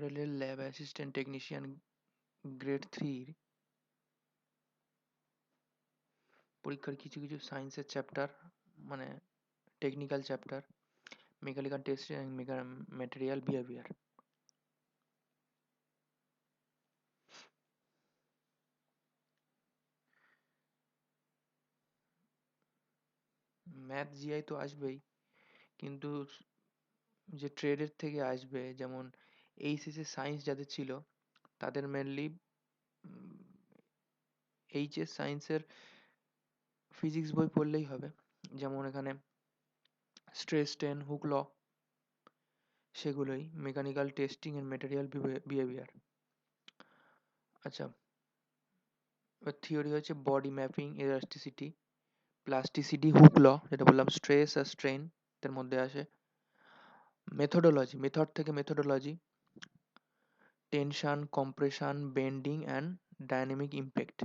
রেলের lab assistant technician grade 3 পরীক্ষার কিছু কিছু সায়েন্সের চ্যাপ্টার, মানে technical chapter, mechanical test and material behaviour. Math GI তো আসবেই, কিন্তু যে ট্রেডের থেকে আসবে, যেমন এইচএসে সায়েন্স যাদের ছিল তাদের মেনলি এইচএস সায়েন্সের ফিজিক্স বই পড়লেই হবে। যেমন এখানে স্ট্রেস টেন হুক ল, সেগুলোই mechanical testing and material behaviour. আচ্ছা, এবার থিওরি হচ্ছে body mapping, elasticity, plasticity, Hooke law যেটা বললাম, স্ট্রেস আর স্ট্রেন এর মধ্যে আসে। মেথোডোলজি, মেথড থেকে methodology, tension, compression, bending and dynamic impact,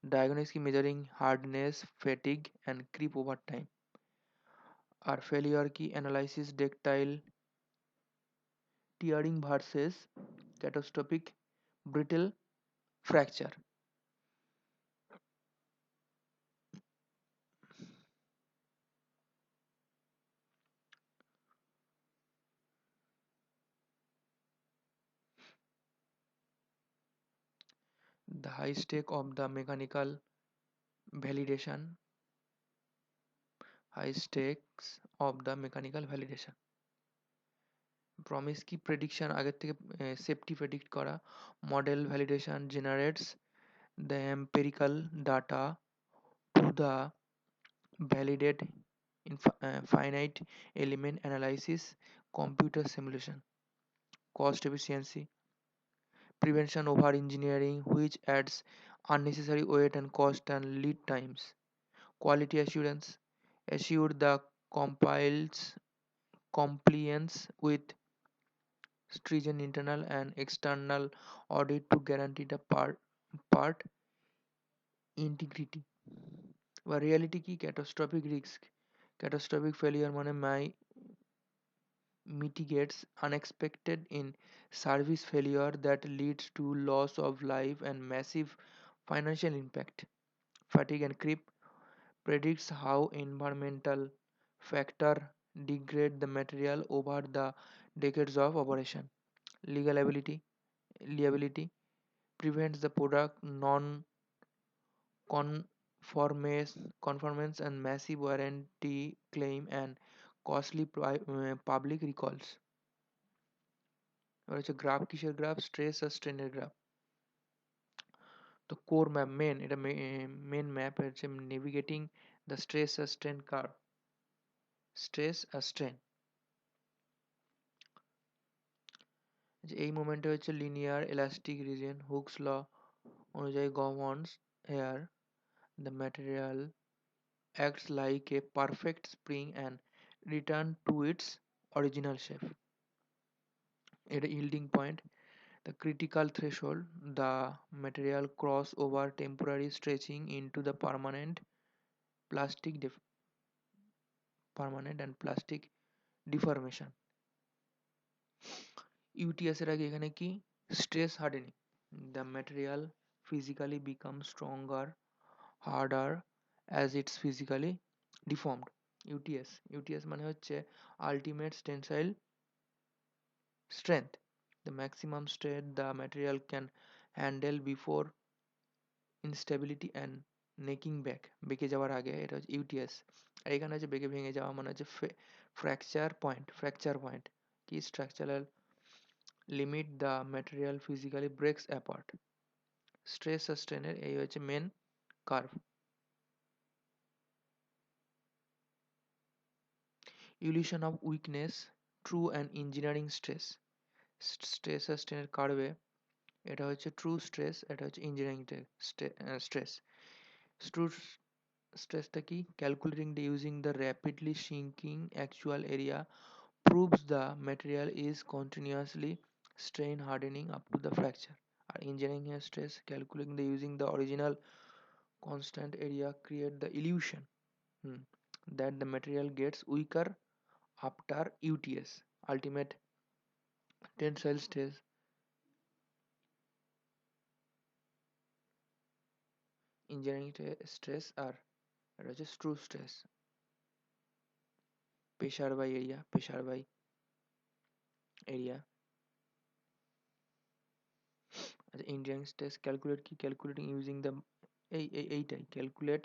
diagnose কি measuring hardness, fatigue and creep over time. আর ফেলিওর কি analysis, ductile tearing versus catastrophic brittle fracture. The high stake of the mechanical validation, high stakes of the mechanical validation. Promise কি prediction, আগের থেকে safety predict করা। Model validation generates the empirical data to the validate finite element analysis, computer simulation. Cost efficiency, prevention over engineering which adds unnecessary weight and cost and lead times. Quality assurance, assure the compiles compliance with stringent internal and external audit to guarantee the part integrity. বা reality কি, catastrophic risk, catastrophic failure মানে mitigates unexpected in service failure that leads to loss of life and massive financial impact. Fatigue and creep predicts how environmental factor degrade the material over the decades of operation. Legal liability prevents the product conformance and massive warranty claim and costly public recalls. এবার হচ্ছে graph, কিসের graph, stress আর স্ট্রেনের graph. তো core map main, এটা main map হচ্ছে navigating the stress আর strain curve, stress আর স্ট্রেন। এই মোমেন্টে হচ্ছে linear elastic region, Hooke's law অনুযায়ী governs here the material acts like a perfect spring and return to its original shape. At a yielding point, the critical threshold, the material cross over temporary stretching into the plastic permanent and plastic deformation. UTS এর আগে এখানে কি, stress hardening, the material physically becomes stronger, harder as it's physically deformed. UTS মানে হচ্ছে ultimate tensile strength, the maximum strength the material can handle before instability and necking back, বেঁকে যাওয়ার আগে, এটা হচ্ছে ইউটিএস। আর এখানে হচ্ছে বেঁকে ভেঙে যাওয়া মানে হচ্ছে ফ্র্যাকচার পয়েন্ট কি, structural limit, the material physically breaks apart. Stress আর স্ট্রেনের এই হচ্ছে main curve. Illusion of weakness, true and engineering stress. Stress আর স্ট্রেনের কার্ভে এটা হচ্ছে ট্রু স্ট্রেস, এটা হচ্ছে ইঞ্জিনিয়ারিং স্ট্রেস। ট্রু স্ট্রেসটা কি, calculating the using the rapidly shrinking actual area proves the material is continuously strain hardening up to the fracture. আর engineering stress, calculating the using the original constant area create the illusion that the material gets weaker after UTS, ultimate Tensile stress, stress আর এটা হচ্ছে স্ক্রু stress, pressure by area, pressure by area. আচ্ছা, Indian stress calculate কি? Calculating using the এইটাই calculate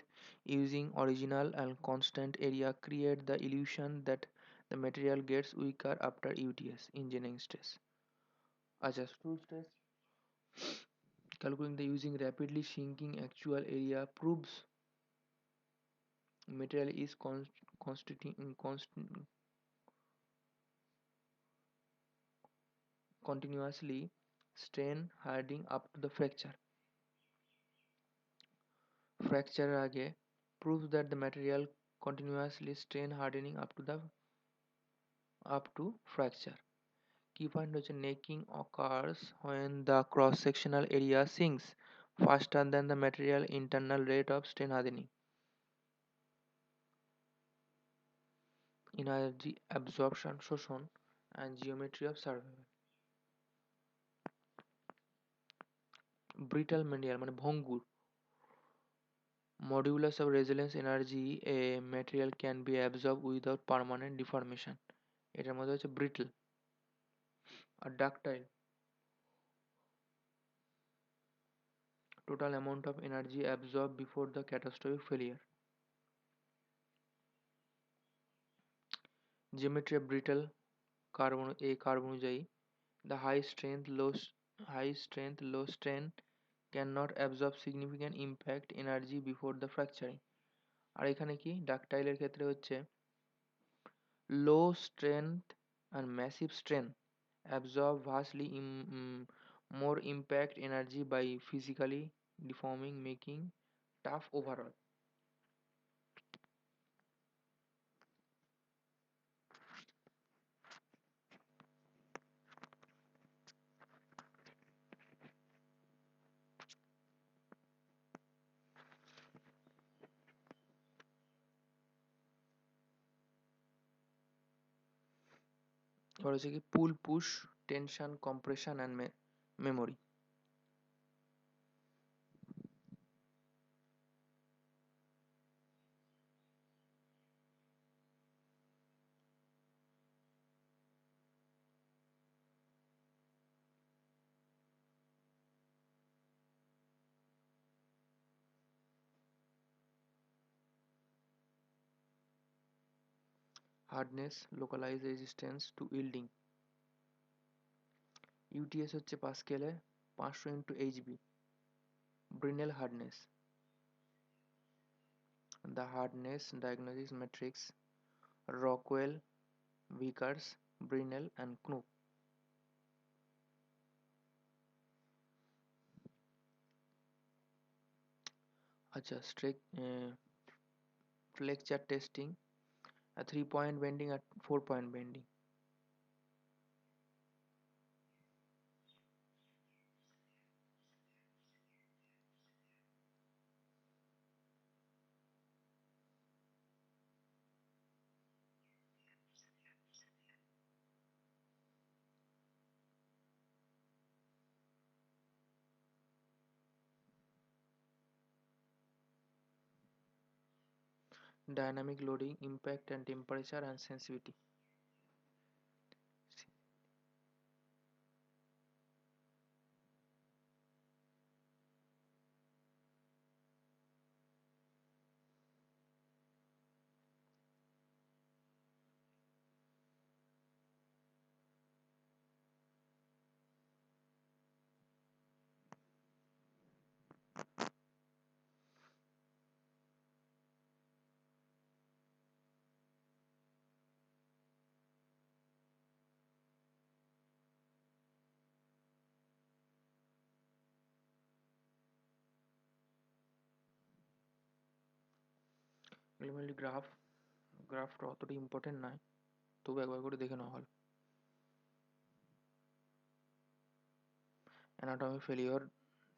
using original and constant area create the illusion that the material gets weaker after UTS, engineering stress. আচ্ছা, স্ক্রু stress calculating the using rapidly shrinking actual area proves material is continuously strain hardening up to the fracture. Fracture आगे proves that the material continuously strain hardening up to fracture. Key point হচ্ছে necking occurs when the cross sectional area sinks faster than the material internal rate of strain hardening. Energy absorption শোষণ and geometry of survival. Brittle material মানে ভঙ্গুর, modulus of resilience energy a material can be absorbed without permanent deformation, এটার মধ্যে হচ্ছে brittle। R ductile, total amount of energy absorbed before the catastrophic failure। geometry of brittle curve অনুযায়ী the high strength low strain cannot absorb significant impact energy before the fracturing। আর এখানে কি ডাকটাইলের ক্ষেত্রে হচ্ছে low strength and massive strain absorb vastly more impact energy by physically deforming, making tough overall। এবার হচ্ছে কি pull push tension compression and memory. Hardness localize resistance to yielding, UTS হচ্ছে পাস্কেলে 500 into HB. Brinell hardness, the hardness diagnosis matrix Rockwell, Vickers, Brinell and Knoop. আচ্ছা, flexure testing, 3 point bending আর 4 point bending। dynamic loading, impact and temperature and sensitivity। Preliminary গ্রাফটা অতটা important নয়, তবু একবার করে দেখে নেওয়া হল। anatomy failure,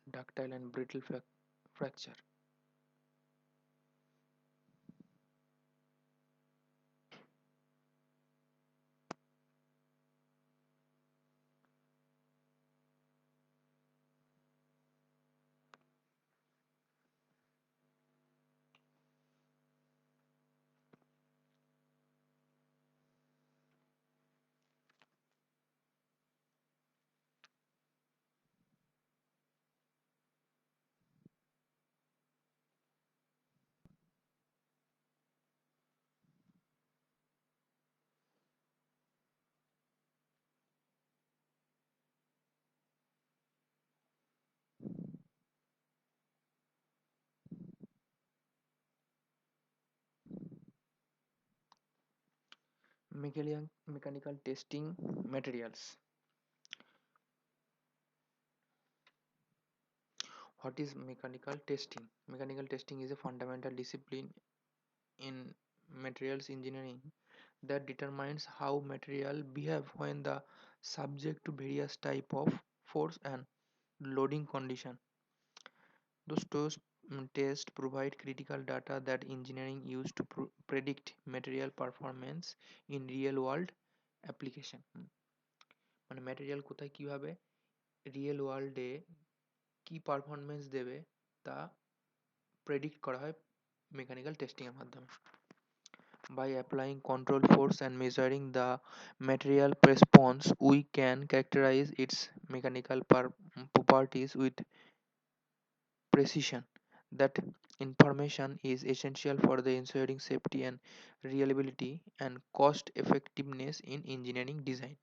ductile and brittle fracture। Mechanical testing materials. What is mechanical testing? Mechanical testing is a fundamental discipline in materials engineering that determines how material behave when the subject to various type of force and loading condition. Those tests provide critical data that engineering use to predict material performance in real world application. মানে material কোথায় কিভাবে real ওয়ার্ল্ডে কি performance দেবে তা predict করা হয় mechanical testing এর মাধ্যমে। By applying control force and measuring the material response, we can characterize its mechanical properties with precision. That information is essential for the ensuring safety and reliability and cost effectiveness in engineering design.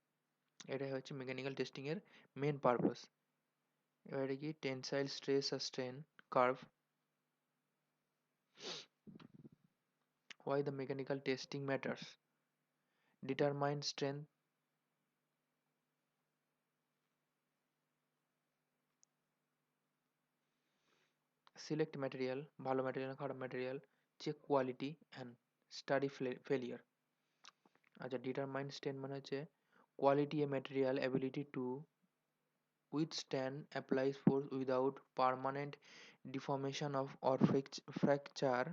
এটাই হচ্ছে mechanical testing এর main purpose. এবারে কি tensile stress আর strain curve. Why the mechanical testing matters: determine strength, select material, ভালো material খারাপ material, check quality and study failure. আচ্ছা, determine strength মানে হচ্ছে quality a material ability to withstand applies force without permanent deformation of or fracture.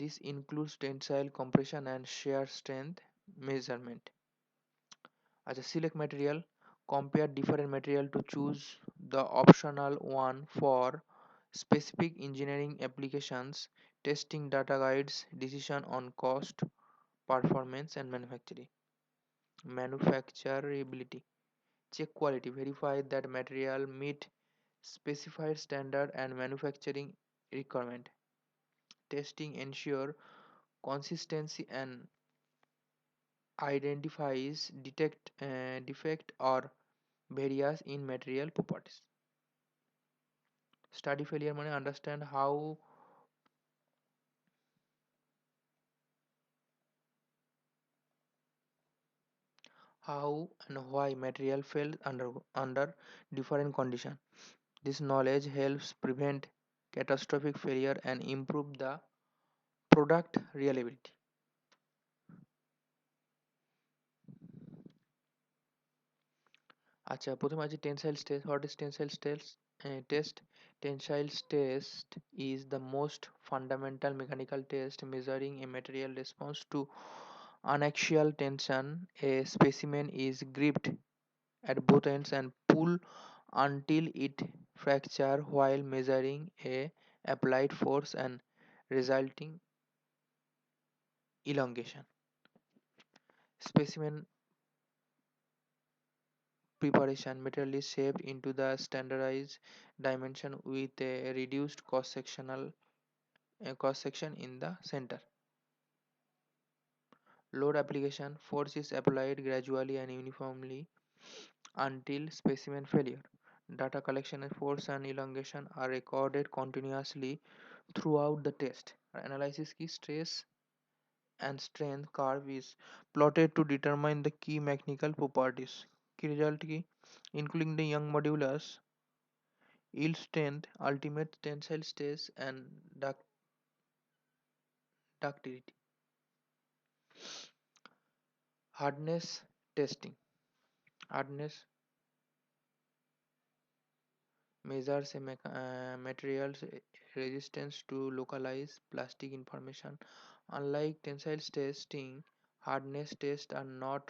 This includes tensile, compression and shear strength measurement. As a select material, compare different material to choose the optional one for specific engineering applications. Testing data guides decision on cost, performance and manufacturability. Check quality, verify that material meet specified standard and manufacturing requirement. Testing ensure consistency and identifies detect defect or variance in material properties. Study failure মানে understand how and why material failed under different conditions. This knowledge helps prevent catastrophic failure and improve the product reliability. আচ্ছা, প্রথমে আছে tensile stress. What is tensile stress test? Tensile test is the most fundamental mechanical test measuring a material response to axial tension. A specimen is gripped at both ends and pulled until it fractures while measuring a applied force and resulting elongation. Specimen preparation: material is shaped into the standardized dimension with a reduced cross section in the center. Load application: force is applied gradually and uniformly until specimen failure. Data collection and force and elongation are recorded continuously throughout the test. Analysis key: stress and strength curve is plotted to determine the key mechanical properties. Key result key including the young modulus, yield strength, ultimate tensile stress and ductility. Hardness testing. Hardness measures a material's resistance to localized plastic information. Unlike tensile testing, hardness tests are not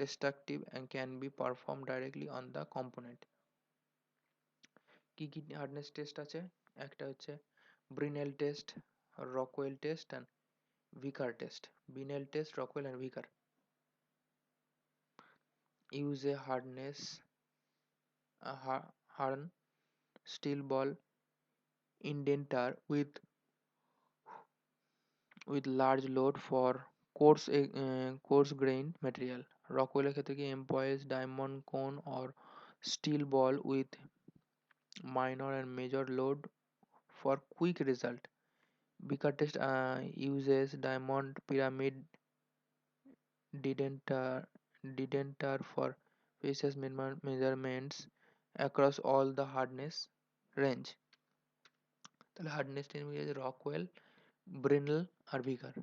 destructive and can be performed directly on the component. কি কি hardness test আছে? একটা হচ্ছে Brinell test, Rockwell test and Vickers test. Brinell test, Rockwell and Vickers use a hardened steel ball indenter with large load for coarse grained material. Rockwell ক্ষেত্রে কি employs diamond cone or steel ball with minor and major load for quick result. Vickers test uses diamond pyramid Dedenter, Dedenter for faces measurements across all the hardness range. তাহলে hardness test মিলে Rockwell, Brinell আর ভিকার।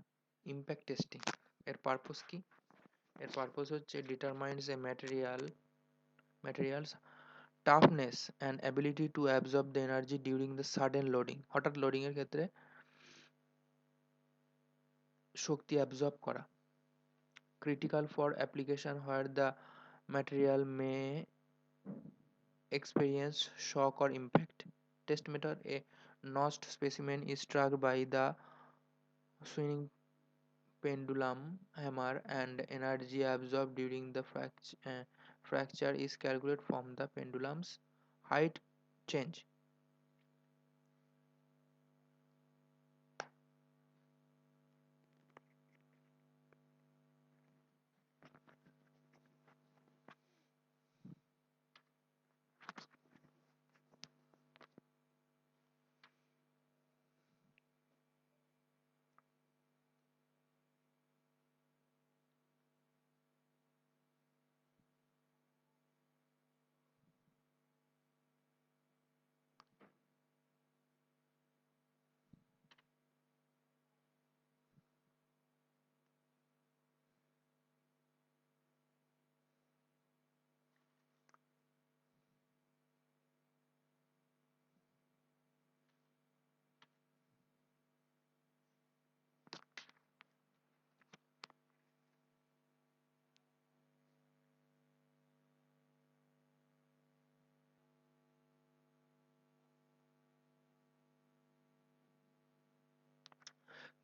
Impact testing এর purpose কি? এর purpose হচ্ছে determines A materials toughness and ability to absorb the energy during the sudden loading. হঠাৎ loading এর ক্ষেত্রে শক্তি absorb করা। Critical for application where the material May experience shock or impact. Test method: a notched specimen is struck by the swinging pendulum hammer and energy absorbed during the fracture is calculated from the pendulum's height change.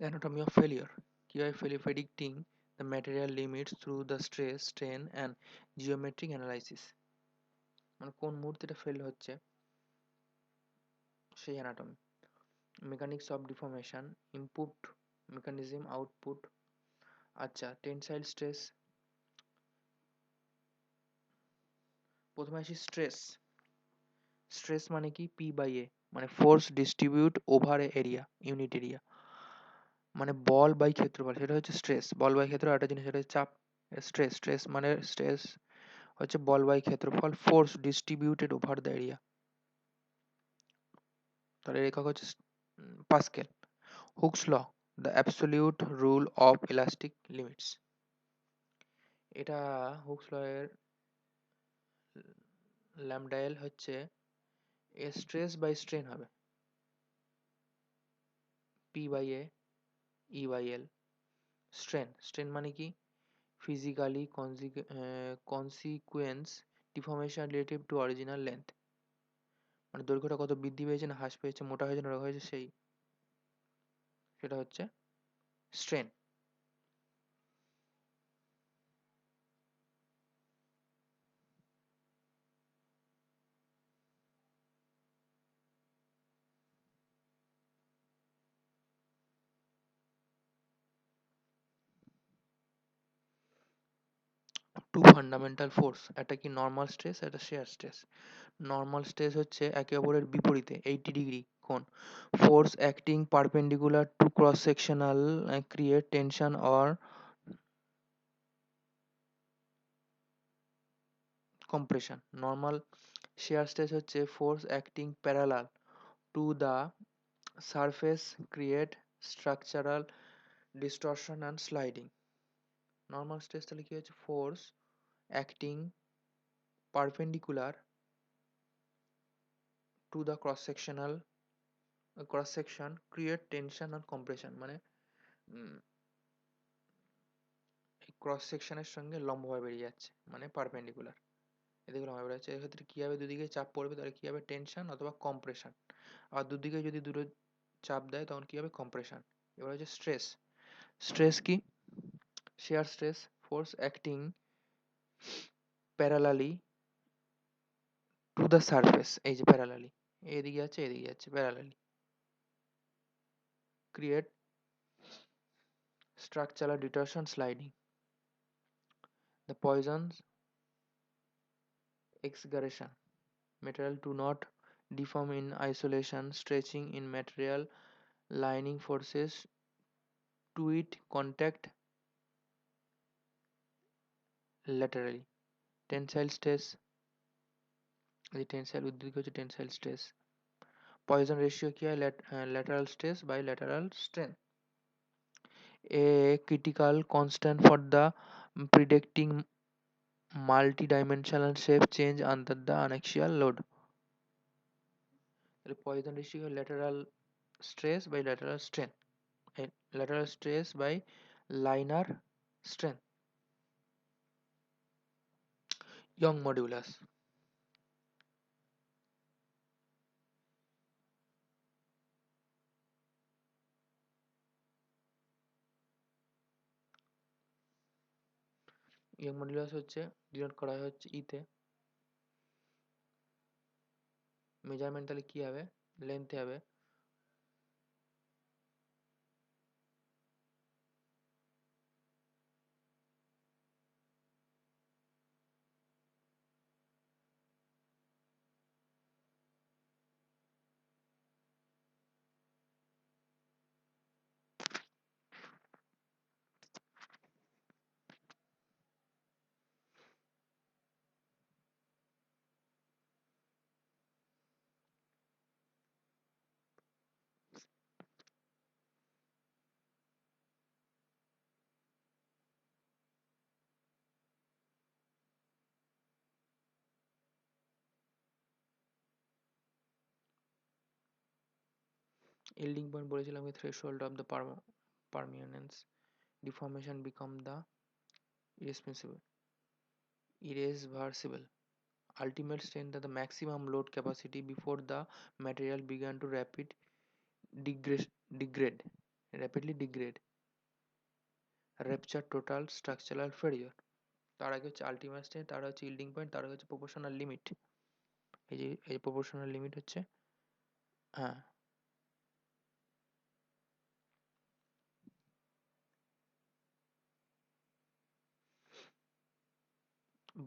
Anatomy of failure: কিভাবে predicting the material limits through the stress, strain and geometric analysis. মানে কোন মুহূর্তে এটা fail হচ্ছে সেই anatomy. Mechanics of deformation, input mechanism, output. আচ্ছা, tensile stress. প্রথমে আসি স্ট্রেস। স্ট্রেস মানে কি? পি বাই এ, মানে force distribute over area, unit area, মানে বল বাই ক্ষেত্রফল, সেটা হচ্ছে স্ট্রেস। বল বাই ক্ষেত্র একটা জিনিস, সেটা হচ্ছে চাপ। স্ট্রেস মানে স্ট্রেস হচ্ছে বল বাই ক্ষেত্রফল, force distributed over the area. তাহলে একক হচ্ছে pascal. Hooke's law, the absolute rule of elastic limits. এটা হুকস ল এর ল্যামডাইল হচ্ছে এ স্ট্রেস বাই স্ট্রেন হবে, P by A, E by L. Strain মানে কি? physically consequence deformation relative to original length, মানে দৈর্ঘ্যটা কত বৃদ্ধি পেয়েছে না হ্রাস পেয়েছে, মোটা হয়েছে না রোগা হয়েছে, সেটা হচ্ছে স্ট্রেন। 2 ফান্ডামেন্টাল ফোর্স, একটা কি নর্মাল স্ট্রেস, একটা শেয়ার স্ট্রেস। নর্মাল স্ট্রেস হচ্ছে একে অপরের বিপরীতে 80 ডিগ্রি কোণ, force acting perpendicular to cross sectional create tension or compression. Normal shear stress হচ্ছে force acting parallel to the surface create structural distortion and sliding. Normal stress তাহলে কি হচ্ছে? Force acting perpendicular to the cross section create tension and compression, মানে cross সেকশনের সঙ্গে লম্বভাবে বেরিয়ে যাচ্ছে, মানে পারপেন্ডিকুলার, এদিকে লম্বা বেরিয়ে যাচ্ছে। এক্ষেত্রে কি হবে? দুদিকে চাপ পড়বে, তাহলে কি হবে? টেনশন অথবা কম্প্রেশন। আর দুদিকে যদি দুটো চাপ দেয় তখন কি হবে? কম্প্রেশন। এবার হচ্ছে স্ট্রেস। স্ট্রেস কি? shear stress, force acting parallelly to the surface, এই যে parallelly, এদিকে যাচ্ছে এদিকে যাচ্ছে parallelly, create structural distortion sliding. The Poisson's exaggeration, material do not deform in isolation, stretching in material lining forces to it contact laterally. Tensile stress, এই tensile উদ্ভিদ হচ্ছে tensile stress. Poison ratio কি হয়? lateral stress by lateral strain, a critical constant for the predicting multi-dimensional shape change under the axial load. তাহলে poison ratio lateral stress by lateral strain, lateral stress by linear strain. Young modulus, young modulus হচ্ছে denote করা হচ্ছে ইতে। Measurement তাহলে কি হবে? লেন্থে হবে yielding point বলেছিলাম কি threshold of the permanence deformation become the irreversible ultimate strength at the maximum load capacity before the material began to degrade rapidly degrade, rupture total structural failure. তার আগে হচ্ছে আলটিমেট স্ট্রেন্থ, তার হচ্ছে yielding point, তার হচ্ছে proportional limit. এই proportional limit হচ্ছে, হ্যাঁ,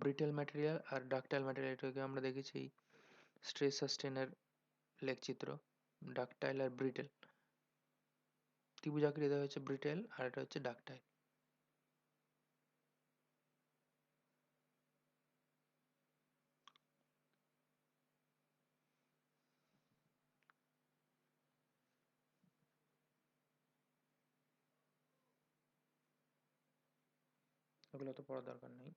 ব্রিটেল ম্যাটেরিয়াল আর ডাকটাইল ম্যাটেরিয়াল, এটাকে আমরা দেখেছি স্ট্রেস সাস্টেনের লেখচিত্র। ডাকটাইল আর ব্রিটেল, ত্রিভুজাকৃতি হচ্ছে ব্রিটেল আর এটা হচ্ছে ডাকটাইল। এগুলো তো পড়ার দরকার নেই।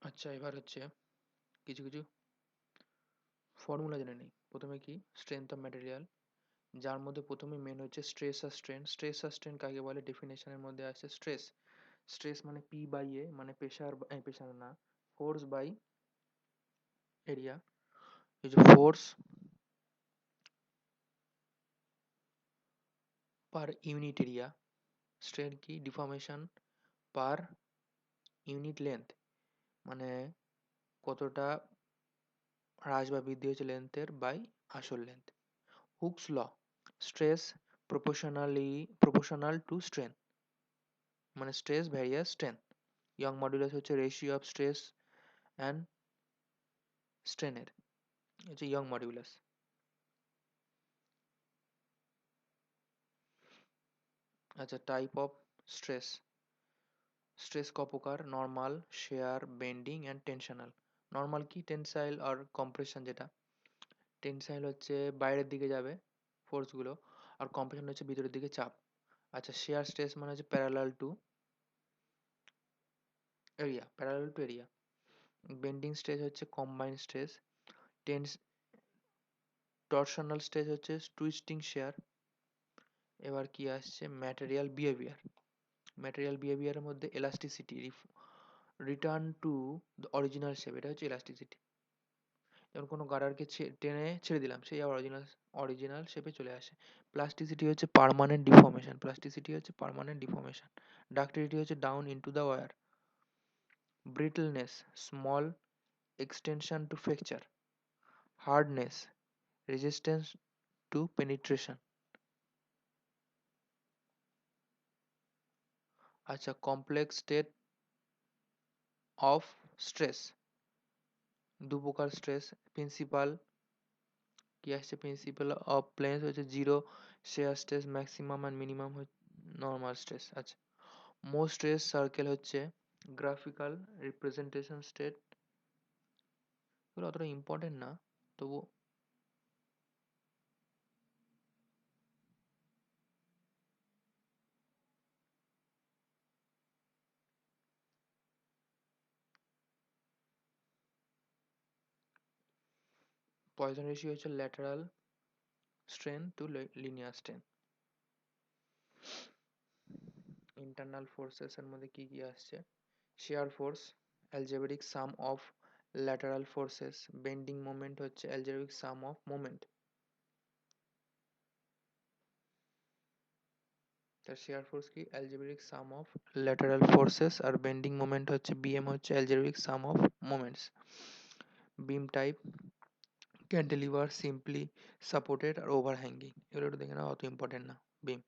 আচ্ছা, এবার হচ্ছে কিছু কিছু ফর্মুলা জেনে নিই। প্রথমে কি? স্ট্রেংথ অফ ম্যাটেরিয়াল, যার মধ্যে প্রথমে মেন হচ্ছে স্ট্রেস আর স্ট্রেন। স্ট্রেস আর স্ট্রেন কাকে বলে? ডেফিনেশনের মধ্যে আছে স্ট্রেস, স্ট্রেস মানে পি বাই এ, মানে প্রেশার, প্রেশার না, ফোর্স বাই এরিয়া। এই যে force per unit area, strain কি? ডিফর্মেশন পার ইউনিট লেন্থ, মানে কতটা হ্রাস বা বৃদ্ধি হয়েছে লেন্থের বাই আসল length. Hooke's law, stress proportional to strain, মানে stress varies as strain. Young modulus হচ্ছে রেশিও অফ স্ট্রেস অ্যান্ড স্ট্রেনের, হচ্ছে ইয়ং মডুলাস। আচ্ছা, টাইপ অফ স্ট্রেস, স্ট্রেস ক প্রকার? Normal, shear, bending and tensional. Normal কি? টেনসাইল আর কম্প্রেশন। যেটা টেনসাইল হচ্ছে বাইরের দিকে যাবে ফোর্সগুলো, আর কম্প্রেশন হচ্ছে ভিতরের দিকে চাপ। আচ্ছা, শেয়ার স্ট্রেস মানে হচ্ছে parallel to area, parallel to area. Bending stress হচ্ছে combined stress. Tense torsional stress হচ্ছে টুইস্টিং শেয়ার। এবার কি আসছে, ম্যাটেরিয়াল বিহেভিয়ার। ম্যাটেরিয়াল বিহেভিয়ারের মধ্যে elasticity, return to the original shape, এটা হচ্ছে এলাস্টিসিটি। যেমন কোনো গার্ডারকে টেনে ছেড়ে দিলাম, সেই আবার অরিজিনাল অরিজিনাল শেপে চলে আসে। প্লাস্টিসিটি হচ্ছে পার্মানেন্ট ডিফর্মেশন, প্লাস্টিসিটি হচ্ছে পার্মানেন্ট ডিফর্মেশন। ডাক্টিলিটি হচ্ছে down into the wire. Brittleness, small extension to fracture. Hardness, resistance to penetration. আচ্ছা, কমপ্লেক্স স্টেট অফ স্ট্রেস, দু প্রকার স্ট্রেস। প্রিন্সিপাল কি আসছে, প্রিন্সিপাল অফ প্লেনস হচ্ছে zero shear stress, maximum and minimum normal stress. আচ্ছা, most stress circle হচ্ছে graphical representation state. এগুলো অতটা ইম্পর্টেন্ট না, তবু পয়জন রেশিও হচ্ছে lateral strain to linear strain. Internal forces এর মধ্যে কি কি আসছে, shear force, algebraic sum of lateral forces, bending moment হচ্ছে algebraic sum of moment। তার shear force কি, algebraic sum of lateral forces, R bending moment হচ্ছে bm হচ্ছে algebraic sum of moments। beam type, cantilever, simply supported R overhanging, এগুলো একটু দেখে নাও, অত important না। বিম,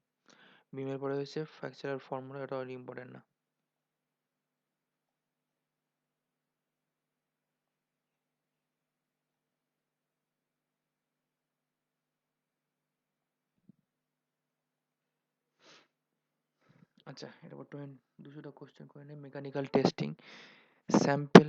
বিমের পরে হচ্ছে ফ্র্যাকচারাল ফর্মুলা, এটা অত ইম্পর্টেন্ট না। আচ্ছা, এটা 200টা কোশ্চেন করে নেই। Mechanical testing, sample